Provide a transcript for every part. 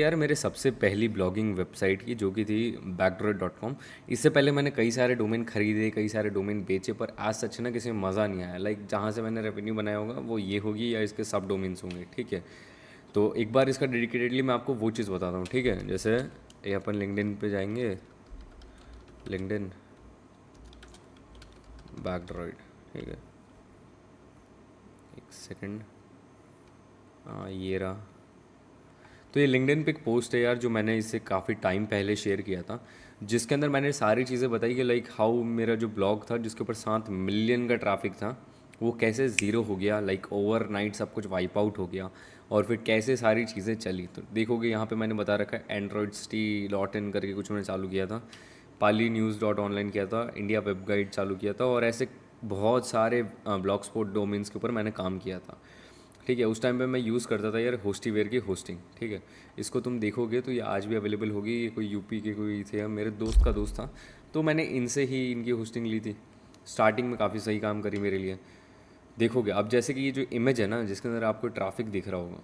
यार मेरे सबसे पहली ब्लॉगिंग वेबसाइट की जो कि थी backdroid.com। इससे पहले मैंने कई सारे डोमेन खरीदे, कई सारे डोमेन बेचे, पर आज सच ना किसी में मज़ा नहीं आया। लाइक जहाँ से मैंने रेवेन्यू बनाया होगा वो ये होगी या इसके सब डोमेन्स होंगे, ठीक है। तो एक बार इसका डेडिकेटेडली मैं आपको वो चीज़ बताता हूँ, ठीक है। जैसे ये अपन लिंक्डइन पे जाएंगे, लिंक्डइन backdroid, ठीक है। एक सेकंड, हाँ ये रहा। तो ये लिंक्डइन पे एक पोस्ट है यार, जो मैंने इससे काफ़ी टाइम पहले शेयर किया था, जिसके अंदर मैंने सारी चीज़ें बताई कि लाइक हाउ मेरा जो ब्लॉग था जिसके ऊपर 7 मिलियन का ट्रैफिक था, वो कैसे ज़ीरो हो गया, लाइक ओवरनाइट सब कुछ वाइप आउट हो गया। और फिर कैसे सारी चीज़ें चली, तो देखोगे यहाँ पे मैंने बता रखा है एंड्रॉयड सिटी डॉट इन करके कुछ मैंने चालू किया था, पाली न्यूज़ डॉट ऑनलाइन किया था, इंडिया वेब गाइड चालू किया था, और ऐसे बहुत सारे ब्लॉग स्पॉट डोमेन्स के ऊपर मैंने काम किया था, ठीक है। उस टाइम पे मैं यूज़ करता था यार होस्टीवेयर की होस्टिंग, ठीक है। इसको तुम देखोगे तो ये आज भी अवेलेबल होगी। ये कोई यूपी के कोई थे, मेरे दोस्त का दोस्त था, तो मैंने इनसे ही इनकी होस्टिंग ली थी। स्टार्टिंग में काफ़ी सही काम करी मेरे लिए। देखोगे अब जैसे कि ये जो इमेज है ना जिसके अंदर आपको ट्रैफिक दिख रहा होगा,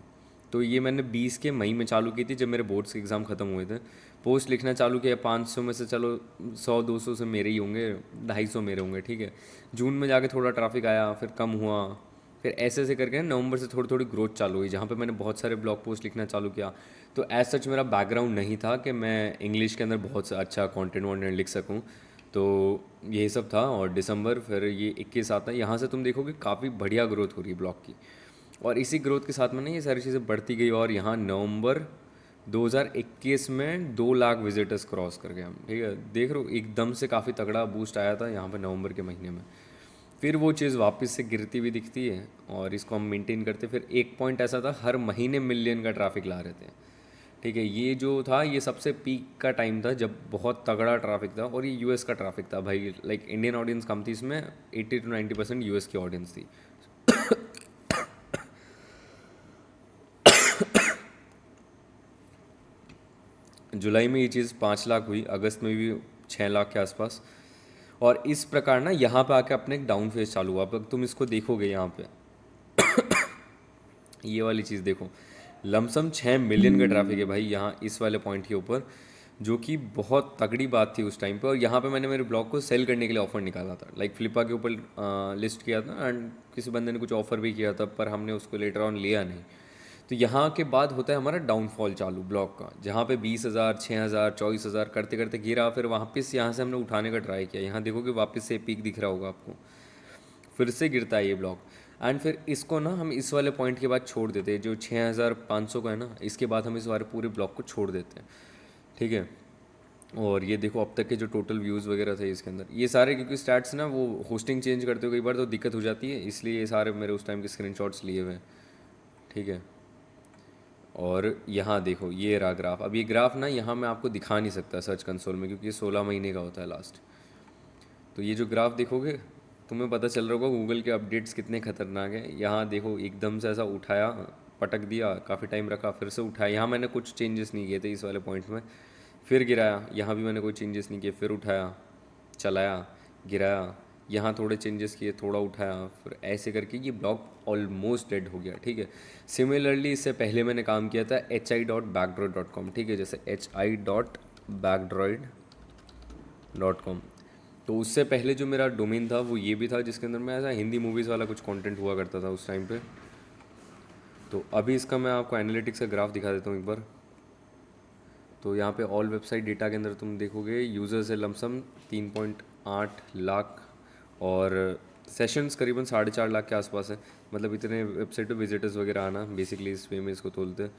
तो ये मैंने 20 के मई में चालू की थी जब मेरे बोर्ड्स के एग्ज़ाम ख़त्म हुए थे। पोस्ट लिखना चालू किया, 500 में से चलो 100-200 से मेरे ही होंगे, 250 मेरे होंगे, ठीक है। जून में जाके थोड़ा ट्रैफिक आया, फिर कम हुआ, फिर ऐसे ऐसे करके नवंबर से थोड़ी थोड़ी ग्रोथ चालू हुई, जहाँ पे मैंने बहुत सारे ब्लॉग पोस्ट लिखना चालू किया। तो एज सच मेरा बैकग्राउंड नहीं था कि मैं इंग्लिश के अंदर बहुत अच्छा कंटेंट वॉन्टेंट लिख सकूँ। तो यही सब था, और दिसंबर फिर ये 21 आता है। यहाँ से तुम देखोगे काफ़ी बढ़िया ग्रोथ हो रही है ब्लॉग की, और इसी ग्रोथ के साथ में ना ये सारी चीज़ें बढ़ती गई, और यहाँ नवंबर 2021 में 2 लाख विजिटर्स क्रॉस कर गए हम, ठीक है। देख रहे हो एकदम से काफ़ी तगड़ा बूस्ट आया था यहाँ पे नवंबर के महीने में। फिर वो चीज़ वापस से गिरती हुई दिखती है, और इसको हम मेंटेन करते। फिर एक पॉइंट ऐसा था, हर महीने मिलियन का ट्रैफिक ला रहे थे, ठीक है। ये जो था ये सबसे पीक का टाइम था जब बहुत तगड़ा ट्रैफिक था, और ये यूएस का ट्रैफिक था भाई। लाइक इंडियन ऑडियंस कम थी इसमें, 80 to 90% यूएस की ऑडियंस थी। जुलाई में ये चीज़ 5 लाख हुई, अगस्त में भी 6 लाख के आसपास। और इस प्रकार ना यहाँ पे आके अपने एक डाउन फेज चालू हुआ। अब तुम इसको देखोगे यहाँ पे, ये वाली चीज़ देखो, लमसम 6 मिलियन का ट्रैफिक है भाई यहाँ इस वाले पॉइंट के ऊपर, जो कि बहुत तगड़ी बात थी उस टाइम पे। और यहाँ पे मैंने मेरे ब्लॉग को सेल करने के लिए ऑफर निकाला था, लाइक फ्लिपा के ऊपर लिस्ट किया था, एंड किसी बंदे ने कुछ ऑफर भी किया था, पर हमने उसको लेटर ऑन लिया नहीं। तो यहाँ के बाद होता है हमारा डाउनफॉल चालू ब्लॉग का, जहाँ पे 20,000, 6,000, 24,000 करते करते गिरा। फिर वापस यहाँ से हमने उठाने का ट्राई किया, यहाँ देखोगे वापस से पीक दिख रहा होगा आपको, फिर से गिरता है ये ब्लॉक। एंड फिर इसको ना हम इस वाले पॉइंट के बाद छोड़ देते हैं, जो 6,500 का है ना, इसके बाद हम इस वाले पूरे ब्लॉक को छोड़ देते हैं, ठीक है। और ये देखो अब तक के जो टोटल व्यूज़ वगैरह थे इसके अंदर, ये सारे क्योंकि स्टैट्स ना वो होस्टिंग चेंज करते हो कई बार तो दिक्कत हो जाती है, इसलिए ये सारे मेरे उस टाइम के स्क्रीनशॉट्स लिए हुए हैं, ठीक है। और यहाँ देखो ये रहा ग्राफ। अब ये ग्राफ ना यहाँ मैं आपको दिखा नहीं सकता सर्च कंसोल में, क्योंकि ये 16 महीने का होता है लास्ट। तो ये जो ग्राफ देखोगे तुम्हें पता चल रहा होगा गूगल के अपडेट्स कितने खतरनाक हैं। यहाँ देखो एकदम से ऐसा उठाया, पटक दिया, काफ़ी टाइम रखा, फिर से उठाया। यहाँ मैंने कुछ चेंजेस नहीं किए थे इस वाले पॉइंट में, फिर गिराया। यहाँ भी मैंने कोई चेंजेस नहीं किए, फिर उठाया, चलाया, गिराया, यहाँ थोड़े चेंजेस किए, थोड़ा उठाया, फिर ऐसे करके ये ब्लॉग ऑलमोस्ट डेड हो गया, ठीक है। सिमिलरली इससे पहले मैंने काम किया था hi.backdroid.com, ठीक है, जैसे hi.backdroid.com। तो उससे पहले जो मेरा डोमेन था वो ये भी था, जिसके अंदर मैं ऐसा हिंदी मूवीज़ वाला कुछ कंटेंट हुआ करता था उस टाइम पे। तो अभी इसका मैं आपको एनालिटिक्स का ग्राफ दिखा देता हूँ एक बार। तो यहाँ पे ऑल वेबसाइट डेटा के अंदर तुम देखोगे यूज़र्स है लमसम 3.8 लाख, और सेशंस करीबन 4.5 लाख के आसपास है। मतलब इतने वेबसाइट पे विजिटर्स वगैरह आना, बेसिकली इस वे में इसको तोलते हैं।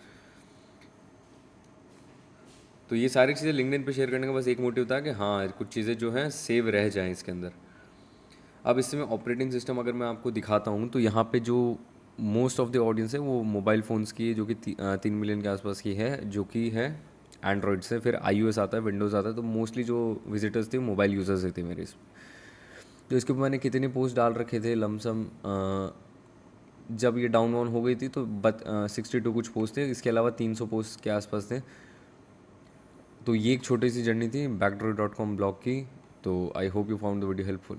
तो ये सारी चीज़ें लिंक्डइन पे शेयर करने का बस एक मोटिव था कि हाँ कुछ चीज़ें जो हैं सेव रह जाएँ इसके अंदर। अब इससे मैं ऑपरेटिंग सिस्टम अगर मैं आपको दिखाता हूँ, तो यहाँ पे जो मोस्ट ऑफ द ऑडियंस है वो मोबाइल फ़ोन्स की है, जो कि 3 मिलियन के आसपास की है, जो कि है एंड्रॉयड से। फिर iOS आता है, विंडोज़ आता है, तो मोस्टली जो विजिटर्स थे वो मोबाइल यूज़र्स ही थे मेरे इसमें। तो इसके ऊपर मैंने कितने पोस्ट डाल रखे थे लमसम, जब ये डाउन वाउन हो गई थी तो 62 कुछ पोस्ट थे, इसके अलावा 300 पोस्ट के आसपास थे। तो ये एक छोटी सी जर्नी थी backdoor.com ब्लॉग की। तो I hope you found the video helpful.